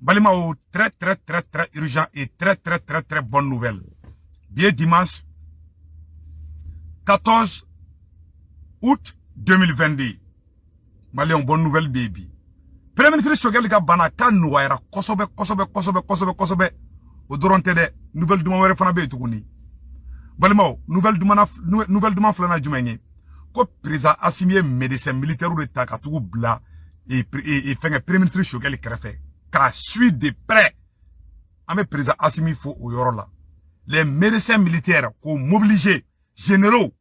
Balima o très urgent et très bonne nouvelle. Bien dimanche 14 août 2022. Malien bonne nouvelle baby. Premier ministre Choguel ka bana ka noyara kosobe. O doronte de nouvelle duma wéré fana be tukuni. Balima nouvelle duma flana jumenye. Ko président Assimi médecin militaire de ta ka tugu bla et fait un premier ministre Choguel krefe. Ka suit de près. Ame président Assimi fo o yoro la. Les médecins militaires qu'on mobilisé, généraux,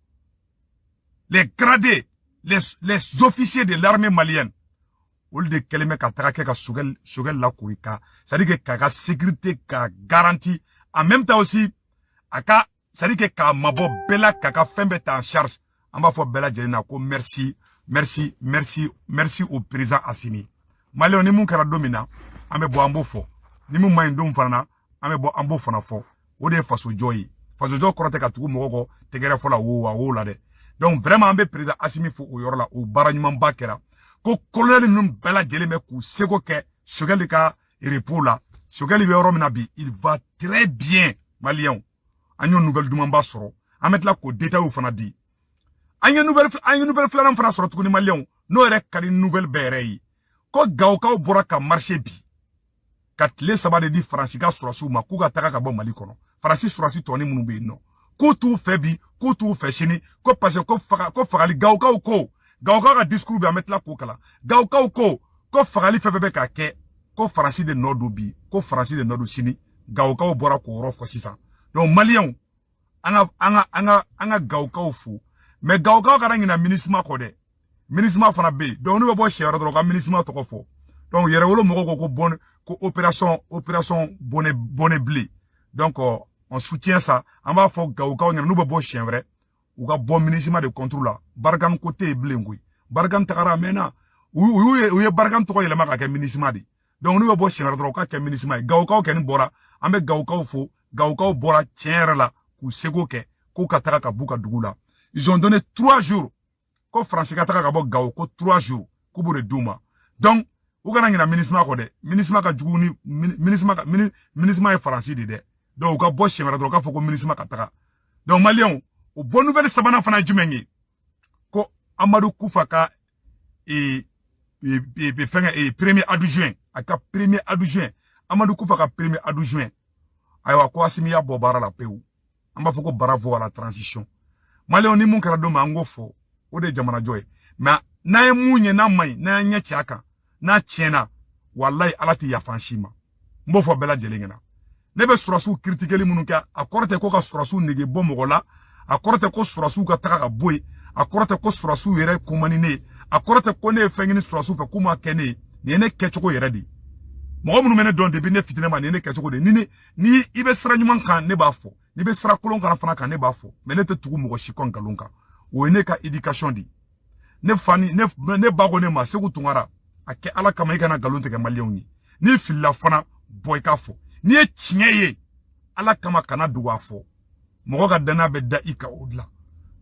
les gradés, les officiers de l'armée malienne, au lieu de keleme ka trake ka Choguel la koika, c'est-à-dire que ka sécurité ka garantie, en même temps aussi, aka, c'est-à-dire que ka mabo bela ka fembe ta en charge, on va faire bela jelina ko merci au président Assimi. Malien ni mun kara domina, ame bo ambo fo, ni mun maindum fana, ame bo ambo fana fo. Ode faso joyi korote ka tugu mogo tegere fola wo la de. Donc vraiment ambe président Assimi fo o yorola o baranyuma bakera ko colonel num bela jeleme ku sego ke Choguel ka repos la Choguel be yoromina bi il va très bien malien anyo nouvelle dumamba soro amet la ko détail ou fana di anyo nouvelle flanam fana soro tugu ni malien no re kali nouvelle berei ko gawka bora ka marché bi kat le sabade di francika surasu ma ku ga taka ka bo mali kono Francis surasi toni munu be no ko tu febi ko tu feshini ko parce ko fagali gawka ka discours bi ametla ko kala gawka ko fagali febebe ka ke ko Francis de nodu bi ko Francis de nodu sini gawka bora ko ro fo sisa donc malien anga gawka fu mais gawka ka ngina ministre ko de ministre fana be donc no bo chere do ka ministre to ko fo donc yere wolo moko ko bonne ko opération bonne blé donc on soutient ça on va faire gawka on nous bo chien vrai ou ga bon ministre de contrôle là bargam côté blé ngui bargam takara mena ou bargam to ko yele maka ke ministre di donc nous bo chien do ka ke ministre gawka ken bora ambe gawka fo gawka bora chien là ku sego ke ko kataka ka buka dugula ils ont donné 3 jours ko français kataka ka bo gawko 3 jours ku bure duma donc ou kana ngina ministre ko de ministre ka juguni ministre est français de donc ka bo chien do ka fo ko ministre ka taka donc malien o bonne nouvelle sabana fana jumengi ko Amadou Koufaka premier adjoint aka premier adjoint Amadou Koufaka premier adjoint aywa ko Assimi ya bobara la peu amba fo ko bravo à la transition malien ni mun kara do mango fo o de jamana joy mais na e munye na mai na nya chiaka na chena wallahi alati ya fanshima mbo fo bela jelengena nebe surasu critiquer munu ka akorte ko ka surasu nege bomogola akorte ko surasu ka taka ka boy akorte ko surasu yere kumanine akorte ko ne fengini surasu pe kuma kene ne ne kechoko yere di mo munu mene don de bi ne fitine ma ne ne kechoko de ni ibe sra nyuman kan ne ba fo ni be sra kolon kan fana kan ne ba fo me ne te tugu mo shikon galunka o ne ka education di ne fani ne bago ne ma segu tungara ake ala kama ikana galunte ke malien ni filla fana boy ka fo ni e tinyeye ala kama kana duwa fo mo ga dana be da ika odla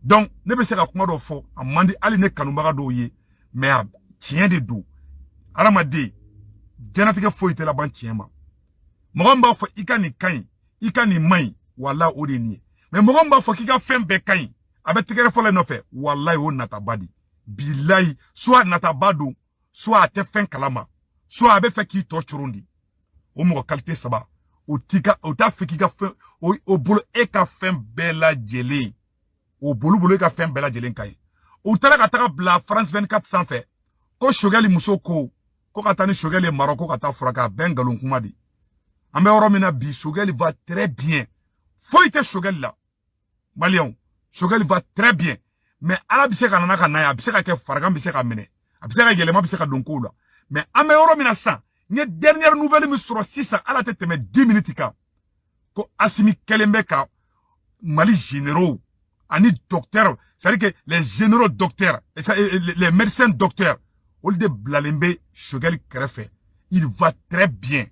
donc ne be se ka kuma do fo amandi ali ne kanumbaga do ye mais tien de do aramade janatike fo ite la ban tiema mo mba fo ikani kan ikani mai wala odi ni mais mo mba fo kika fembe kan abetikere fo le no fe wallahi o nata badi billahi soit nata badu soit te fen kalama soit abe fe ki to churundi o mo qualité saba o ta fe kika fe o bolo e ka fen bela jele o bolo e ka fen bela jele kai o tala ka taka bla France 24 sans fait ko Choguel musoko ko katani Choguel Maroko kata furaka bengalon kumadi ambe oromina bi Choguel va très bien faut ite Choguel là malien Choguel va très bien mais ala bise ka nana ka na ya bise ka ke faraga bise ka mene bise ka yelema bise ka donko la mais ambe oromina sa nye dernière nouvelle mi soro 6 à la tête mais 10 minutes ka ko Assimi kelembe ka mali généraux ani docteur c'est-à-dire que les généraux docteurs les médecins docteurs au lieu de blalembe Choguel krefe il va très bien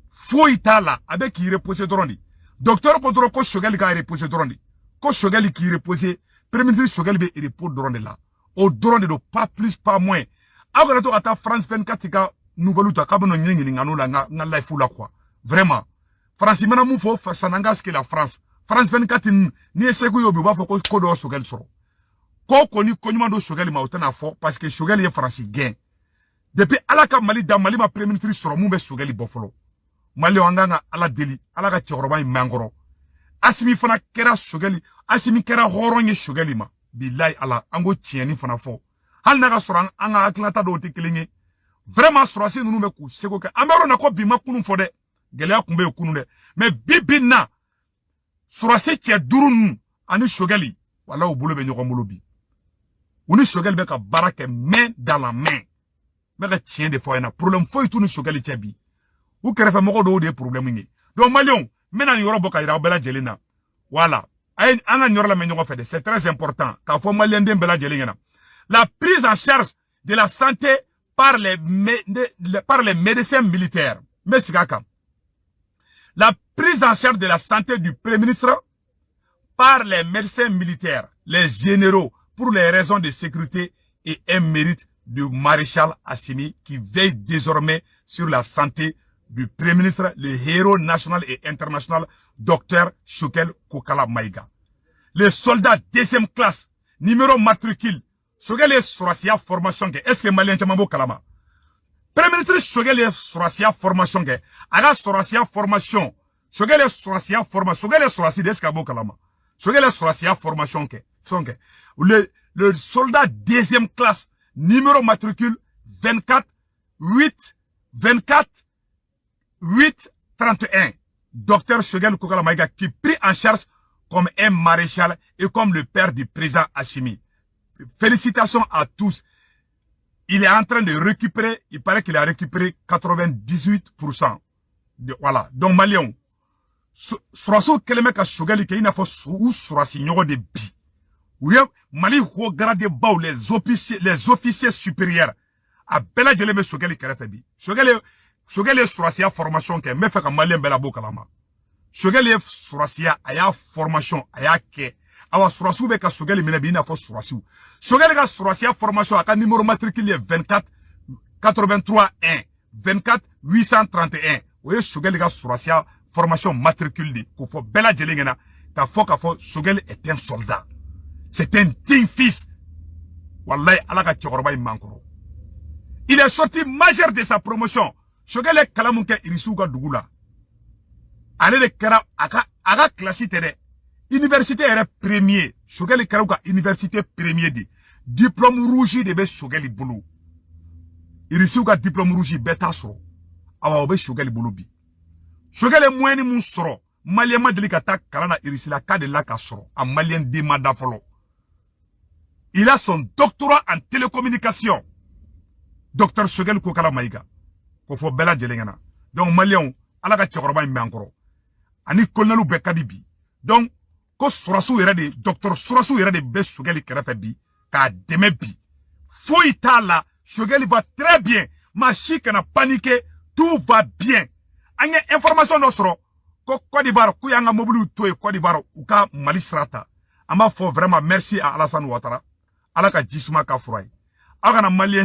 faut itala avec qui reposer drondi docteur contrôle ko Choguel ka reposer drondi ko Choguel qui reposer premier ministre Choguel be repos drondi là au drondi do pas plus pas moins après to ata France 24 ka nouvelle ta kabano nyingi ngano la nga life la quoi. Vraiment. France mana mu fo sananga ce que la France. France 24 ni esego yobi ba fo ko do sogel soro. Ko ni konyuma do sogel ma otana fo parce que sogel est France gain. Depuis alaka Mali da Mali ma premier ministre soro mu be sogel bofolo. Mali wanganga ala deli, ala ka choroba mangoro. Asimi fana kera sogeli, asimi kera horonye sogeli ma. Billahi ala ango tieni fana fo. Hal naga soran anga aklata do te kelinge. Vraiment sorasi nunu be ku sego ke amero na ko bima kunu fo de. Gelea kumbe kunu de. Mais bibina sorasi tie durun ani sogeli wala o bolo be nyoko molobi. Uni sogeli be ka barake main dans la main. Mais ka tien de fo ena problème fo itu ni sogeli tiabi. Ou kerefe moko do de problème ngi. Donc Malion mena yoro boka ira bela jelina. Voilà. Ay anga nyoro la menyo fait c'est très important. Ka fo Malien dem bela jelina. La prise en charge de la santé par les médecins militaires. Mais la prise en charge de la santé du Premier ministre par les médecins militaires, les généraux, pour les raisons de sécurité et un mérite du maréchal Assimi qui veille désormais sur la santé du Premier ministre, le héros national et international, Dr Choguel Kokala Maïga. Les soldats deuxième classe, numéro matricule, Choguel est Soracia formation, est-ce que Malien Chamambo Kalama? Premier ministre Choguel est Soracia formation, Aga Soracia formation, Choguel est Soracia formation, Choguel est Soracia d'Escabo Kalama. Choguel est Soracia formation, le soldat deuxième classe, numéro matricule 24 8 24 8 31. Docteur Choguel Kokala Maïga qui pris en charge comme un maréchal et comme le père du président Assimi. Félicitations à tous. Il est en train de récupérer, il paraît qu'il a récupéré 98%. Voilà. Donc, Malion, Soraso Keleme ka Choguel qui n'a pas ou Sorasi Nyogo de Bi. Oui, Mali regarde les officiers supérieurs. A Bela Djeleme Choguel qui a fait bi. Choguel est Soracia formation qui me fait que Malien Bela Bokalama. Choguel est Soracia, aya formation, aya ke. Awa Sorasu be ka Choguel mena bi na fo Sorasu. Choguel ka Soracia formation aka numéro matricule 24 83 1 24 831. Oye Choguel ka Soracia formation matricule di ko fo Bela Djelengena ka fo Choguel est un soldat. C'est un digne fils. Wallahi alaka chokoroba imankoro. Il est sorti majeur de sa promotion. Choguel est kalamunke irisuga dugula. Ale de kera aga classe tere. Université est premier. Choguel est kera université premier di. Diplôme rouge de be Choguel bulu. Irisuga diplôme rouge beta soro. Awa obe Choguel bulu bi. Choguel est moyen mun soro. Malien madeli kata kalana irisila ka de la ka soro. A malien di madafolo. Il a son doctorat en télécommunication. Docteur Choguel Kokala Maïga. Kofo Bela Djelengana. Donc, Malion, ala ka chokoroba imbe ankoro. Ani kolnalu bekadi bi. Donc, ko Sorasu ira de, Docteur Sorasu ira de be Choguel kerefe bi, ka deme bi. Fouille ta la, Choguel va très bien. Ma chic n'a paniqué, tout va bien. Anye information nostro, ko Côte d'Ivoire, kuyanga mobile toye Côte d'Ivoire, ou ka Mali Srata. Ama faut vraiment merci à Alassane Ouattara. Ala ka jisuma ka furaï. Agana Malien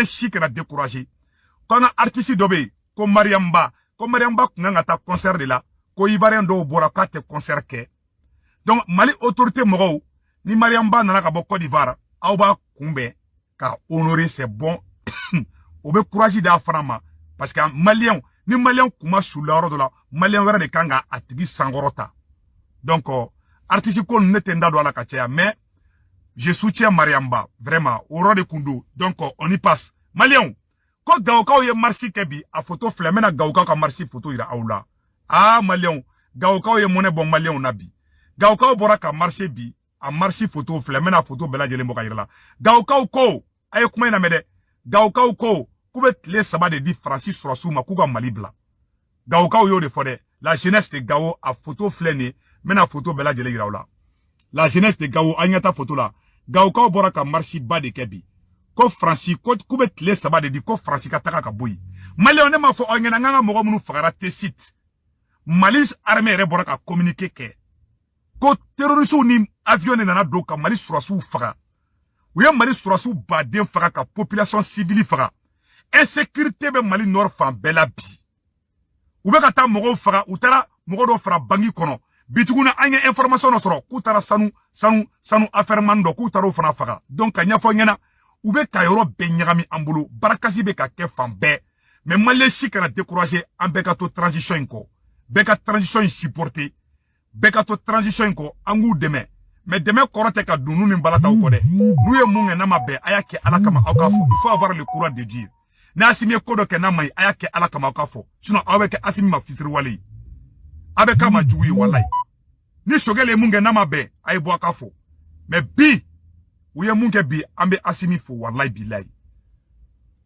chi qui a découragé. Quand un artiste d'obé, comme Mariamba n'a ta concert de là, ko Ivoirien do bora ka te concert ke. Donc Mali autorité moro, ni Mariamba n'a ka Côte d'Ivoire, aoba kumbe ka honorer ses bons obe courage da franama parce que Malien ni Malien kuma sous l'ordre de la Malien vera de kanga atigi sangorota. Donc artiste ko netenda do ala ka mais je soutiens Mariamba, vraiment, au roi de Koundou. Donc, on y passe. Malion, quand Gaoka ou marché kebi, a photo flamena Gaoka ka marché photo ira aula. Ah, Malion, Gaoka ou monnaie bon Malion nabi. Gaoka ou boraka marché bi, a marché photo flamena photo bela jele moka ira. Gaoka ou ko, ayo kuma ina mede. Gaoka ou ko, koubet les sabats de di Francis Sorasu makuga malibla. Gaoka ou yo de fode, la jeunesse de Gao a photo flene, mena photo bela jele ira aula. La jeunesse de Gao a nyata photo la. Gaoka bora ka marchi ba de kebi. Ko Franci ko kubet le saba de di ko Franci ka taka ka boyi. Mali on ma fo ngena nganga mogo munu fagara te site. Mali armée re bora ka communiquer ke. Ko terroriste ni avion nana do ka Mali Sorasu faga. Uya Mali Sorasu ba den faga ka population civile faga. insécurité be Mali Nord fan bela bi. Ou be kata mogo faga, ou tara mogo do fara bangi kono. Bituguna anye information no soro, ku tara sanu affaire mando, ku taro fana faga. Donc kanya fo nyana, ou be kayoro be nyagami ambulu, barakasi be ka ke fan be. Mais Mali si kana décourager en bekato transition ko. Beka transition supporter. Bekato transition ko angu deme. Mais demain korote ka dunu ni balata ou kode. Nous ye munge nama be ayake alakama aukafo. Il faut avoir le courage de dire. Na asimi kodo ke nama ayake alakama aukafo. Sinon aweke asimi ma fitri wali. Abe kama juwi walai. Ni shogele munge nama be ayebo akafo. Mais bi ouye munge bi ambe asimi fo walai bilai.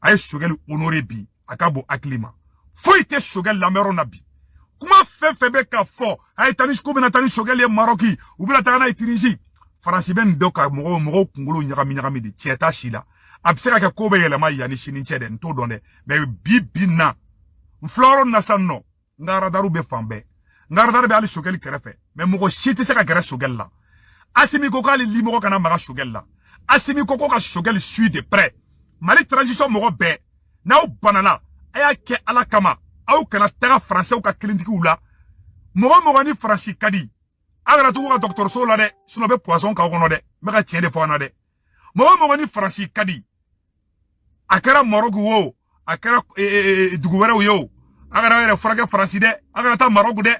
Aye shogele honore bi akabo aklima. Faut ite shogele lamero na bi. Comment febe ka fo ay tani shkobe na tani shogele maroki ou bila tana itiniji faransi ben doka mogo kungulu nyagami di cheta shila abseka ka kobe yele ma yani shini chede nto donde mais bibina floro nasanno ngara daru be fambe ngara daru be ali shogele kerefe mais mogo shiti se ka gere shogele la asimi ko kali limogo kana maga shogele la asimi ko ka shogele suit de près Mali transition mogo be na banana aya ke ala kama au kana taga français ou ka clinique ou la mogo ni français kadi agara tu ka docteur so la de sino be poisson ka kono de me ka tiende fo na de mogo ni français kadi akara morogu wo akara duguwere yo agara re frake français de agara ta morogu de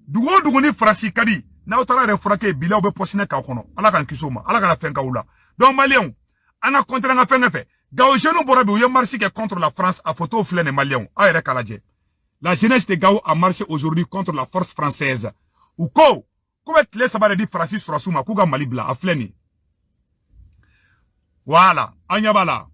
dugu ni français kadi na otara re frake bila be posine ka kono ala kan kisoma ala kana fenka ula donc malien ana contre nga fenfe Gao jeune borabi ou marché contre la France à photo flène malien. Aïe kaladje. La jeunesse de Gao a marché aujourd'hui contre la force française. Ou ko, comment les sabades dit Francis Frassouma, Kouga Malibla, a flène. Voilà, Anyabala.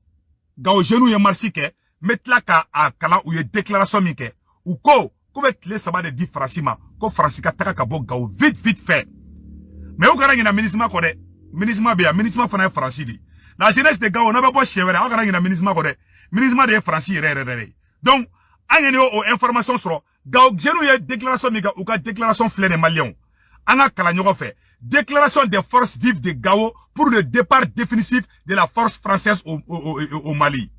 Gao jeune ou marché que, mettre la ka à kala ou déclaration mike. Ou ko, comment les sabades dit Frassima, ko Fransika taka kabo Gao vite fait. Mais où garant na ministre kode, ministre bia, ministre fana Francidi. La jeunesse de Gao n'a pas chévere, a garant na ministre kode, ministre de Franci re. Donc, Agnani o information sur Gao jeune ou déclaration mika ou ka déclaration flène malien. Anga kalanyogo fait. Déclaration des forces vives de Gao pour le départ définitif de la force française au Mali.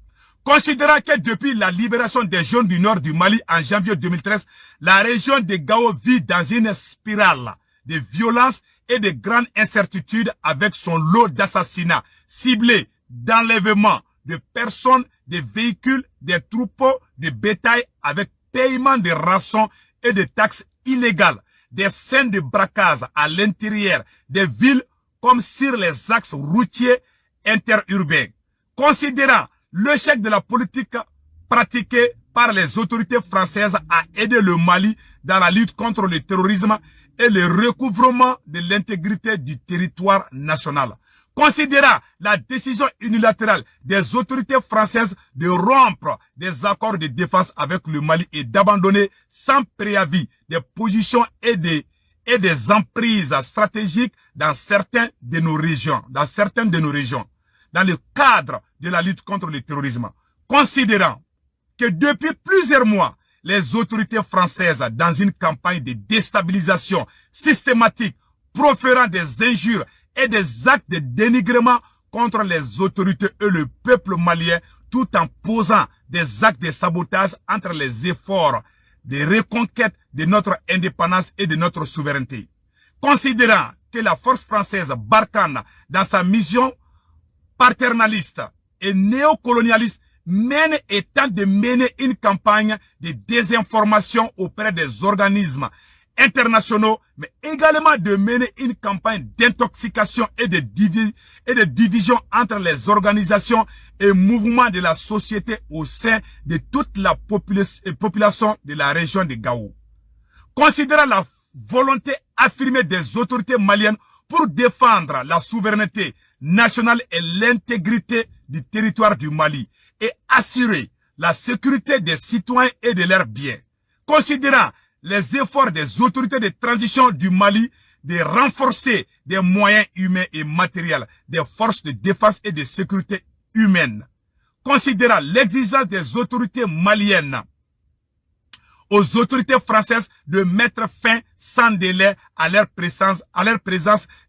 Considérant que depuis la libération des jeunes du nord du Mali en janvier 2013, la région de Gao vit dans une spirale de violence et de grandes incertitudes avec son lot d'assassinats ciblés, d'enlèvements de personnes, de véhicules, des troupeaux, de bétail avec paiement de rançons et de taxes illégales, des scènes de braquage à l'intérieur des villes comme sur les axes routiers interurbains. Considérant l'échec de la politique pratiquée par les autorités françaises à aider le Mali dans la lutte contre le terrorisme et le recouvrement de l'intégrité du territoire national. Considérant la décision unilatérale des autorités françaises de rompre des accords de défense avec le Mali et d'abandonner sans préavis des positions et des emprises stratégiques dans certaines de nos régions, dans le cadre de la lutte contre le terrorisme. Considérant que depuis plusieurs mois, les autorités françaises, dans une campagne de déstabilisation systématique, proférant des injures et des actes de dénigrement contre les autorités et le peuple malien, tout en posant des actes de sabotage entre les efforts de reconquête de notre indépendance et de notre souveraineté. Considérant que la force française Barkhane, dans sa mission paternaliste et néocolonialiste, tente de mener une campagne de désinformation auprès des organismes internationaux, mais également de mener une campagne d'intoxication et de division entre les organisations et mouvements de la société au sein de toute la population de la région de Gao. Considérant la volonté affirmée des autorités maliennes pour défendre la souveraineté nationale et l'intégrité du territoire du Mali et assurer la sécurité des citoyens et de leurs biens. Considérant les efforts des autorités de transition du Mali de renforcer des moyens humains et matériels des forces de défense et de sécurité humaine. Considérant l'exigence des autorités maliennes aux autorités françaises de mettre fin sans délai à leur présence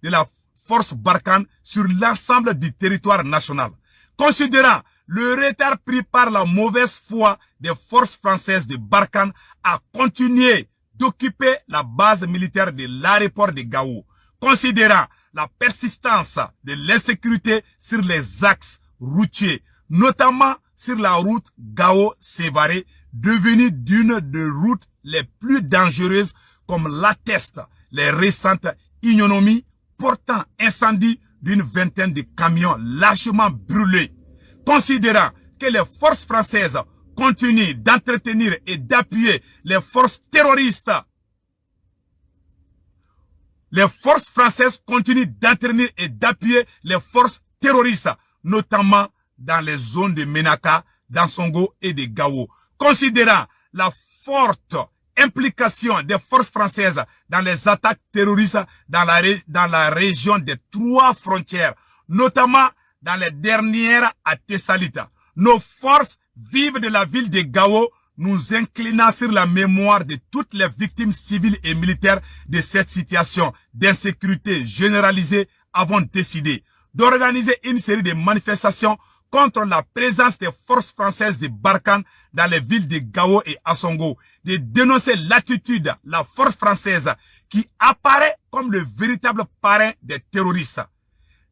de la force Barkhane sur l'ensemble du territoire national. Considérant le retard pris par la mauvaise foi des forces françaises de Barkhane a continué d'occuper la base militaire de l'aéroport de Gao, considérant la persistance de l'insécurité sur les axes routiers, notamment sur la route Gao-Sévaré, devenue d'une des routes les plus dangereuses, comme l'attestent les récentes ignominies portant incendie d'une vingtaine de camions largement brûlés. Considérant que les forces françaises continuent d'entretenir et d'appuyer les forces terroristes, les forces françaises continuent d'entraîner et d'appuyer les forces terroristes, notamment dans les zones de Menaka, d'Ansongo et de Gao. Considérant la forte implication des forces françaises dans les attaques terroristes dans la région des 3 frontières, notamment dans les dernières à Tessalita, nos forces vives de la ville de Gao, nous inclinant sur la mémoire de toutes les victimes civiles et militaires de cette situation d'insécurité généralisée, avons décidé d'organiser une série de manifestations contre la présence des forces françaises de Barkhane dans les villes de Gao et Asongo, de dénoncer l'attitude, la force française qui apparaît comme le véritable parrain des terroristes,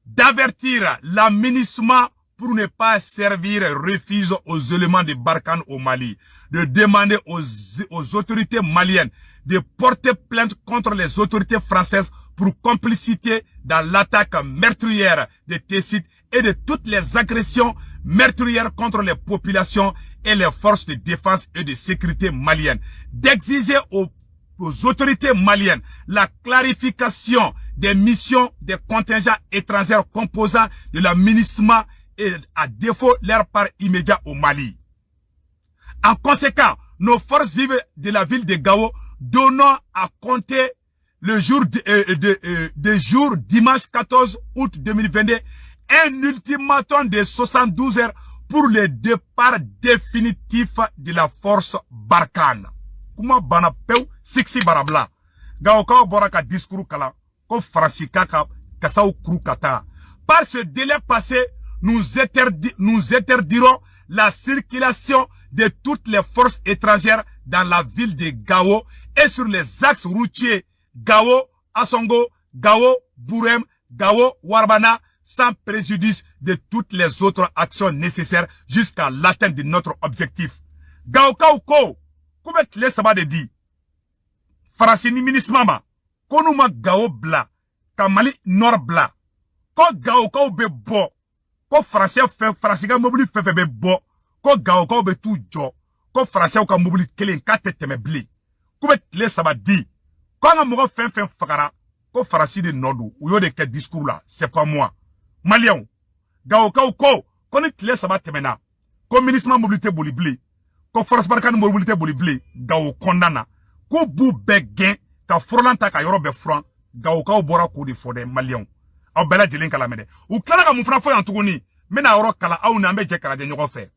d'avertir l'aménagement pour ne pas servir refuge aux éléments de Barkhane au Mali, de demander aux autorités maliennes de porter plainte contre les autorités françaises pour complicité dans l'attaque meurtrière de Tessit et de toutes les agressions meurtrières contre les populations et les forces de défense et de sécurité maliennes, d'exiger aux autorités maliennes la clarification des missions des contingents étrangers composant de la MINUSMA et à défaut leur part immédiat au Mali. En conséquence, nos forces vives de la ville de Gao donnant à compter le jour dimanche 14 août 2022 un ultimatum de 72 heures pour le départ définitif de la force Barkhane. Kuma bana peu siksi barabla. Gao ka bora ka discours kala ko fransika ka kasaw kru kata. Par ce délai passé, nous interdirons la circulation de toutes les forces étrangères dans la ville de Gao et sur les axes routiers Gao, Asongo, Gao, Bourem, Gao, Warbana, sans préjudice de toutes les autres actions nécessaires jusqu'à l'atteinte de notre objectif. Gao Kauko, koubet le sabbat de dit, Francini Minismama, Konuma Gao Bla, Kamali Nord Bla, Ko Gao Kau be bo, Ko Français fait Franciga mobili fait be bo, Ko Gao Kau be tout jo, Ko Français ka mobili kelen katete me bli, Koubet le sabbat dit, Quand on m'a fait fakara, Ko Franci de Nordou, ou yo de quel discours là, c'est pas moi. Malien, Gao Kau Ko, Konik le sabbat temena, Ko ministre mobilité bolibli, Ko force Barkhane mobilité bolibli, Gao condamna, Ko bou beggen, Ka frolanta ka yoro be fran, Gao Kau bora kou di fode, Malien. Au bela djelen kalamede. Ou kala ka moufran foy antouni, mena oro kala, ou nambe dje kala de nyogon fe.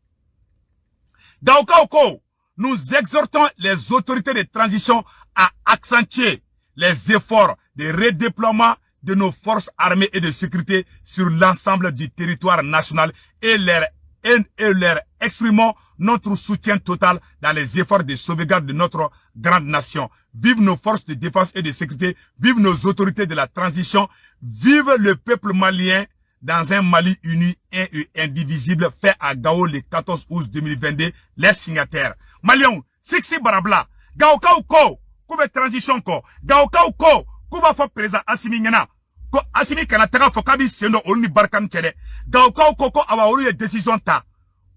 Gao Kau Ko, nous exhortons les autorités de transition à accentuer les efforts de redéploiement de nos forces armées et de sécurité sur l'ensemble du territoire national et leur exprimons notre soutien total dans les efforts de sauvegarde de notre grande nation. Vive nos forces de défense et de sécurité, vive nos autorités de la transition, vive le peuple malien dans un Mali uni et indivisible fait à Gao le 14 août 2022, les signataires. Malion, Siksi Barabla, Gao Kau Ko, Koube transition ko, Gao Kau Ko, Kouba fa présent Assimi Ngena, Ko Assimi Kanataka Fokabi Sendo Olni Barkhane Tchede, Gao Kau Ko Awa Olu décision ta,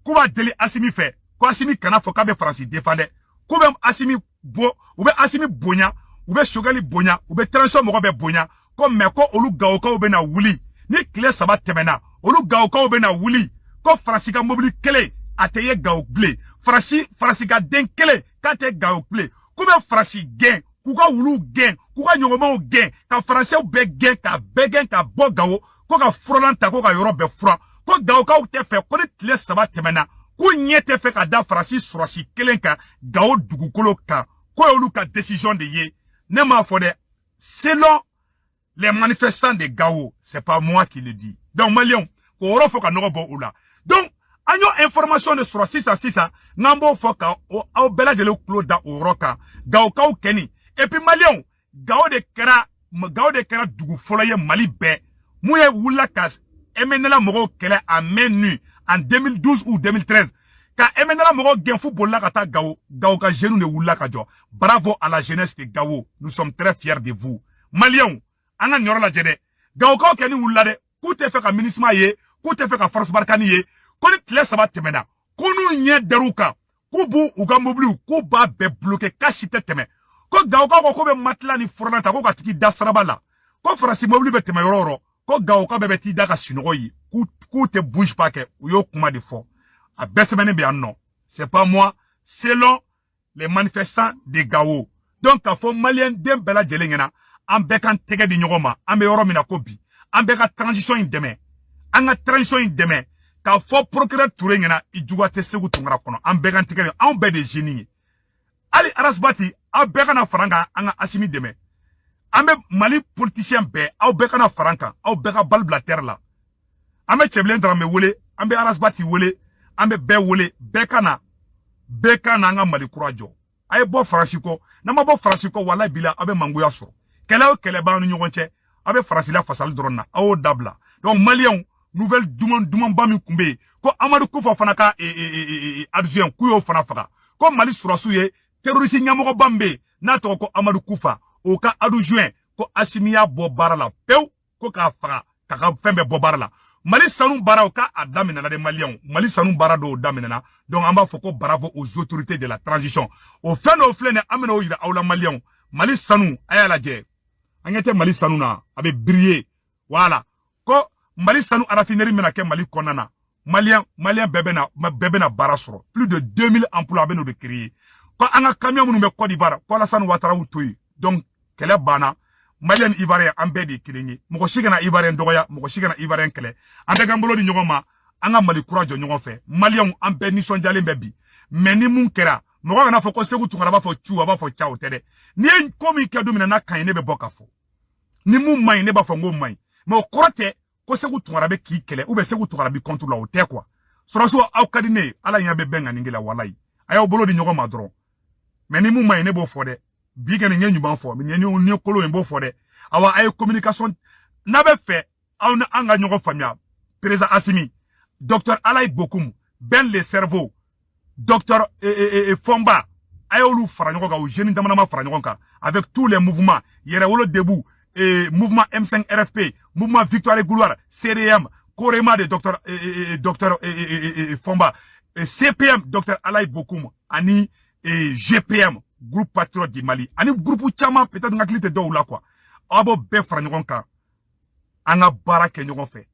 Kouba Deli Assimi fait, Ko Assimi Kana Fokabe Franci défendait, Koube Assimi Bo, Oube Assimi Bonya, Oube Shogali Bonya, Oube transition Mokobe Bonya, Ko Meko Olu Gao Kau Bena Wuli, Ni Kle Sabat Temena, Olu Gao Kau Bena Wuli, Ko Franci Ka Mobili Kele, Ateye Gao Ble, Franci Ka Den Kele, Kate Gao Ble, Koube Franci Gen, Kouka Wulu Gen, Kouka Nyongomon Gen, Ka Français Be Gen, Ka Begen, Ka Bo Gao, Ko Ka Frolanta, Ko Ka Yoro Be Fran, Ko Gao Kau Te Fe, Ko Ni Kle Sabat Temena, Ko Nye Te Fe Ka Da Franci Surasi Kelen Ka, Gao Dugukolo Ka, Ko Yolu Ka décision de Ye, Nema Fode, selon les manifestants de Gao, c'est pas moi qui le dis. Donc, Malion, Ko Oro Foka Norobo Oula. Donc, Agno information de sur 6 Nambo foka au bela de l'eau da au roca. Gao kao keni. Et puis Malion. Gao de kera dugu foloye Mali be. Mouye Woulakas. Emenela moro kele a menu en 2012 ou 2013. Ka emenela moro gen football la kata Gao. Gao ka genou ne Woulaka jo. Bravo à la jeunesse de Gao. Nous sommes très fiers de vous. Malion. Anga nyoro la jede. Gao kao keni Woulade. Koute fe ka minisma ye. Koute fe ka force barkani ye. Koni tile saba temena. Konu nye deruka. Kubu uga moblu. Kuba be bloqué. Kashite teme. Ko Gao ko be matla ni fornata. Ko katiki dasrabala. Ko farasi moblu be teme yororo. Ko Gao ko be beti daga sinoyi. Ku te bouge pas que. Uyo kuma de fort. A besemene be anno. C'est pas moi. Selon les manifestants de Gao. Donc, a fo malien dem bela jelengena. Ambe kan tege di nyogoma. Ambe yoro mina kobi. Ambe ka transition in deme. Anga transition in deme. Ka fo procureur Touré ngena ijuwa te segu tungara kono an be kan tigere an be de génie ali arasbati a be kana faranga anga asimi deme ambe Mali politicien be aw be kana faranga aw be ka balbla terre la ambe cheblen dramé wole ambe arasbati wole ambe be wole be kana anga Mali kurajo ay bo farasiko na ma bo farasiko wala bila abe mangoya so kele ba nu nyogonche abe farasila fasal dronna aw dabla donc malien nouvelle duman bami kumbe ko Amadou Koufa fanaka adjoint kuyo fana faga ko Mali surasu ye terroriste nyamogo bambe na to ko Amadou Koufa o ka adjoint ko Asimiya bo barala pew ko ka faga ka fembe bo barala Mali sanu bara o ka adamina na de Maliens Mali sanu bara do damina donc amba foko bravo aux autorités de la transition au fin au flene amena o yira awla Maliens Mali sanu ayala je angete Mali sanu na abe briller voilà ko Mali sanu arafinerie menake Mali konana Malien bebena barasoro plus de 2000 emplois beno de créer ko anga camion munu be Côte d'Ivoire ko la sanu watara wutoyi donc kele bana Malien Ivoirien ambe de kilingi moko shigana Ivoirien dogoya moko shigana Ivoirien kele ande gambolo di nyogoma anga Mali courage nyogo fe Malien ambe ni sonjale mbebi meni mun kera moko na foko segu tungara ba fo chu ba fo chao tede ni en komi ke domina na kan ne be bokafo ni mun mai ne ba fo ngom mai mo korote ko segu tungara be ki kele ou be segu tungara bi contre la o te quoi soroso aw kadine ala nya be benga ningila walai ayo bolo di nyogo ma dron mais ni mu may ne bo fode bi gane nyen nyuban fo mi nyen ni kolo en bo fode awa ay communication na be fe aw na anga nyogo famia président Assimi docteur Alay Bokoum ben le cerveau docteur Fomba ayolu fara nyogo ga o jeune damana ma fara nyogo ka avec tous les mouvements yere wolo debout mouvement M5 RFP, mouvement Victoire et Gouloir, CDM, Korema de docteur Fomba, CPM, docteur Alay Bokoum, ani GPM, groupe patriote du Mali, ani groupe Chama, peut-être nga klite do la quoi. Abo be frangon ka, anga barake nyogon fait.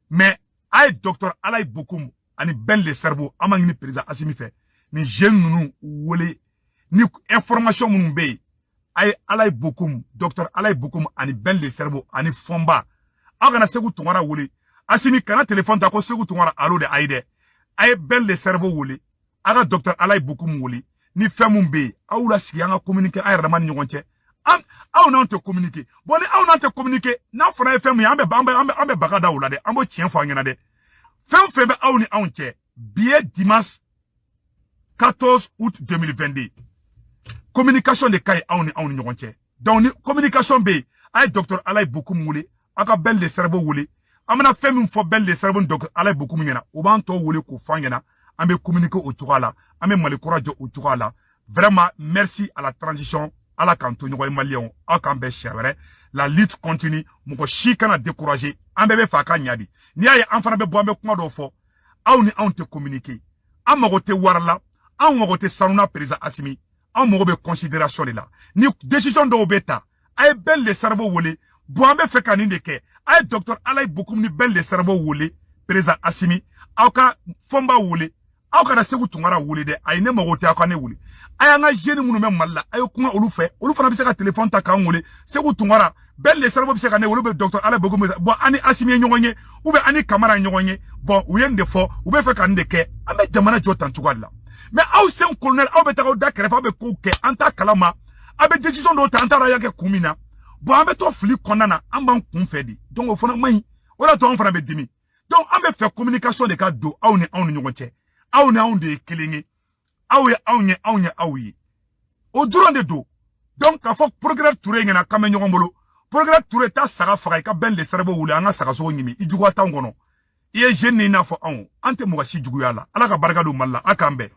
Mais, ay docteur Alay Bokoum, ani ben le cerveau, amang ni président Assimi fait, ni jeune nou wole, ni information moun be, ay Alay Bokoum, docteur Alay Bokoum, ani ben le cerveau, ani Fomba. Agana segu tungara wole. Assimi kana téléphone tako segu tungara alo de aide. Ay ben le cerveau wole. Aga docteur Alay Bokoum wole. Ni femumbe. Aoula sigi anga communiquer ay ramani nyogonche. Aou nan te communiquer. Bon, aou nan te communiquer. Nan fana FM ambe bagada oula de. Ambo chien fa ngena de. Femme aou ni aounche. Billet dimanche 14 août 2022. Communication de Kay aouni nyogonche. Donc ni communication be ay docteur Alay Bokoum wole aka bel le cerveau wole amana femme fo bel le cerveau docteur Alay Bokoum ngena o ban to wole ko fangena ambe communiquer au tugala ambe Mali courage au tugala. Vraiment merci à la transition à la canton nyogoy malien akambe chevre la lutte continue moko shikana décourager ambe be faka nyadi ni ay enfant be boambe kuma do fo awni on te communiquer amago te warla amago te sanuna président Assimi en mo be considération de la ni décision de obeta ay bel le cerveau wolé boambe fekani de ke ay docteur Alay Bokoum ni bel le cerveau wolé président Assimi awka Fomba wolé awka na segu tungara wolé de ay ne mo te akane wolé ay nga jeune munu me malla ay kuma olu fana bi se ka téléphone ta kan wolé segu tungara bel le cerveau bi se ka ne wolé be docteur Alay Bokoum bon ani Assimi nyogonye ou be ani Camara nyogonye bon uyende fo ou be fekani de ke ambe jamana jotan tugala. Mais aw sen colonel aw beta da krefa be ko ke anta kalama abe décision do tanta ra yake kumina bo abe to fli konana amban kun fedi donc o fana mai ora to on fana be dimi Donc an bɛ fɛ communication de ka don aw ni anw ni ɲɔgɔn cɛ. Aw ni anw de ye kelen ye. Aw ye anw ye, anw ye aw ye. O dɔrɔn de don. Donc k'a fɔ Progrès Touré ɲɛna k'an bɛ ɲɔgɔn bolo. Progrès Touré ta saga faga i ka bɛn de cerveau wuli an ka sagasogo ɲimi. I juguya t'anw kɔnɔ. I ye jeune i n'a fɔ anw. An tɛ mɔgɔ si juguya la. Ala ka barika don Mali la. A k'an bɛn.